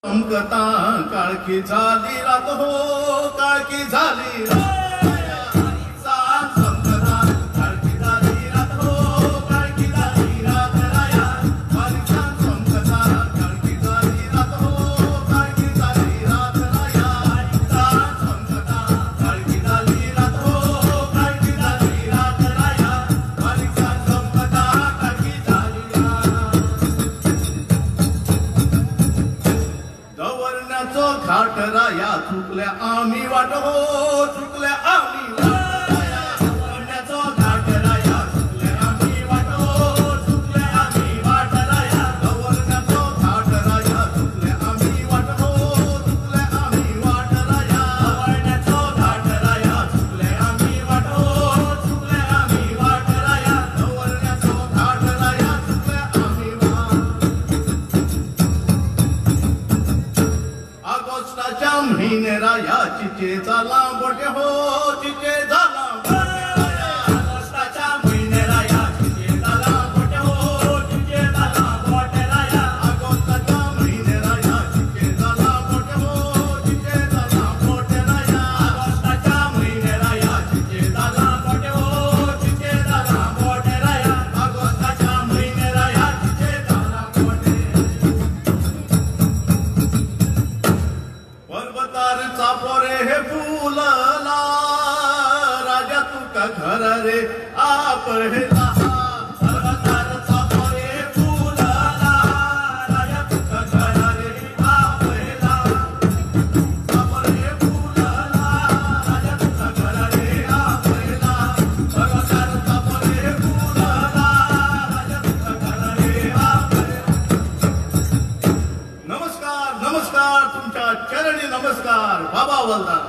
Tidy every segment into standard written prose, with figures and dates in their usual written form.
संकता काळकी झाली रात हो काळकी झाली घाटराया चुकल्या आम्ही वाट हो चुकल्या आम्ही राया चिचेचा लांबट हो चिचेचा लांबटाच्या महिने राया चिचेचा लांबट हो चिचेचा लांबट राया ऑगस्टच्या महिने राया चिचेचा लांबट हो चिचेचा लांबट राया ऑगस्टच्या महिने राया चिचेचा लांबट हो चिचेचा लांबट राया ऑगस्टच्या महिने राया चिचेचा लांबट पर्वतार चापोरे हे फुलला राजा तुका घर रे आपळला पर्वतार चापोरे हे फुलला राजा तुका घर रे आपळला चापोरे फुलला राजा तुका घर रे आपळला पर्वतार चापोरे फुलला राजा तुका घर रे आपळला नमस्कार नमस्कार तुमच्या चरणी नमस्कार बाबा हवालदार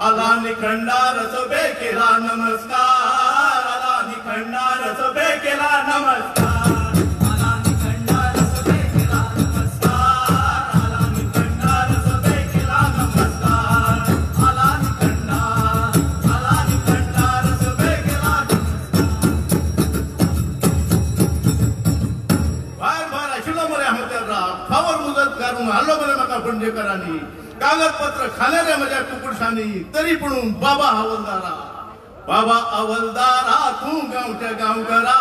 आला निखंडारच बेकेला नमस्कार आला निखंडारच बेकेला नमस्कार आला निखंडारच बेकेला नमस्कार आला निखंडारच बेकेला नमस्कार आला निखंडारच बेकेला बाहेर बाहेर अशिला मरे हमत्याला फावर मुदत करून आलो बरे मका पंडेकरांनी कागदपत्र खाण्याने माझ्या कुकुडशानी तरी पण बाबा हवलदारा तू गावच्या गावकरा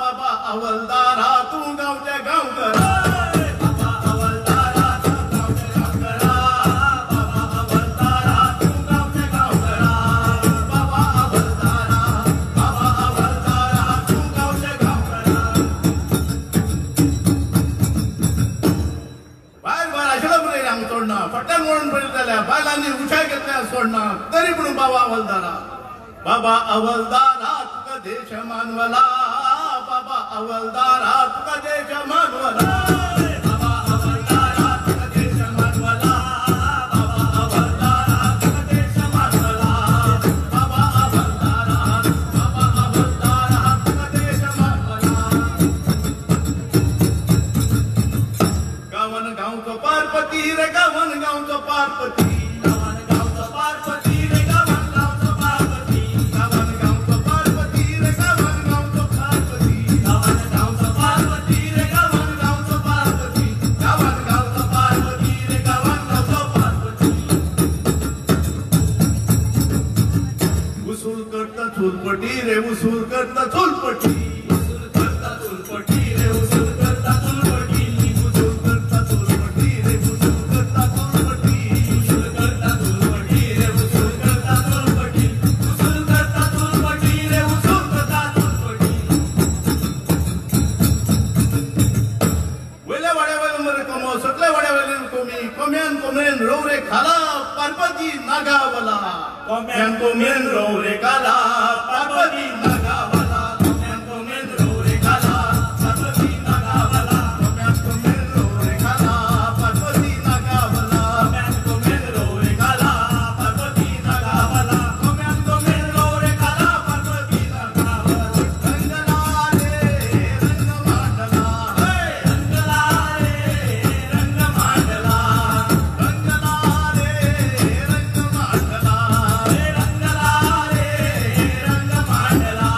बाबा हवलदारा तू गावच्या गावकरा बाबा हवलदारा तू गावच्या गावकरा बाबा हवलदारा तू गावच्या गावकरा बाबा हवलदारा तू गावच्या गावकरा बाहेर बाहेर अशा बरे रांग सोडणार पट्ट्यान वळून पडलेल्या बायलांनी उठा घेतल्या सोडणार तरी पण बाबा हवलदारा तुका देश मानवला बाबा हवलदारा तुका देश मानवला बाबा हवलदारा तुका देश मानवला बाबा हवलदारा तुका देश मानवला बाबा हवलदारा तुका देश मानवला गावन गावचं पारपती रे गावन गावचं पारपती गावन गावचं पारपती रे गावन गावचं पारपती गावन गावचं पारपती रे गावन गावचं पारपती गावन गावचं पारपती रे गावन गावचं पारपती गावन गावचं पारपती रे गावन गावचं पारपती उसूल करता चुलपटी रे उसूल करता चुलपटी उसूल करता चुलपटी रे उसूल करता चुलपटी उसूल करता चुलपटी रे उसूल करता चुलपटी उसूल करता चुलपटी रे उसूल करता चुलपटी उसूल करता चुलपटी रे उसूल करता चुलपटी वेले वाड्यावर मरे कमो सगळे वाड्यावर कोमी कोम्यान कोमेन रोवरे खाला पार्वती नागावला कोम्यान कोमेन रोवरे खाला पार्वती नागावला कोम्यान कोमेन रोवरे खाला पार्वती नागावला कोम्यान कोमेन रोवरे खाला पार्वती नागावला कोम्यान कोमेन रोवरे खाला पार्वती नागावला कोम्यान कोमेन रोवरे खाला पार्वती नागावला रंगला रे रंग मांडला रंगला रे रंग मांडला रंगला रे रंग मांडला रंगला रे रंग मांडला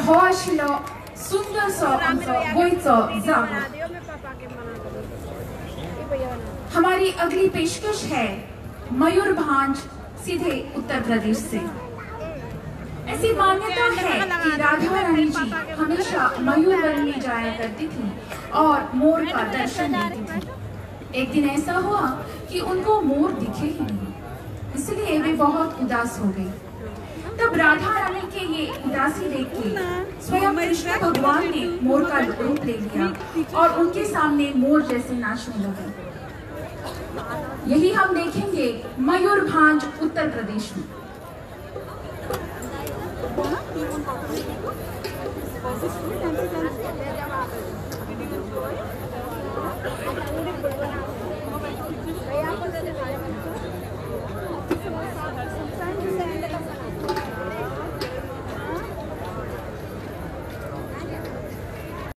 हौसलो सुंदर सो गोइचो जागो। हमारी अगली पेशकश है मयूरभांज, सीधे उत्तर प्रदेश से। ऐसी मान्यता है कि राधा रानी जी हमेशा मयूर वन में जाया करती थी और मोर का दर्शन देती थी। एक दिन ऐसा हुआ कि उनको मोर दिखे ही नहीं, इसलिए वे बहुत उदास हो गई। तब राधा रानी के ये उदासी देख के स्वयं कृष्ण भगवान ने मोर का रूप ले लिया और उनके सामने मोर जैसे नाचने लगे। यही हम देखेंगे मयूरभांज, उत्तर प्रदेश में।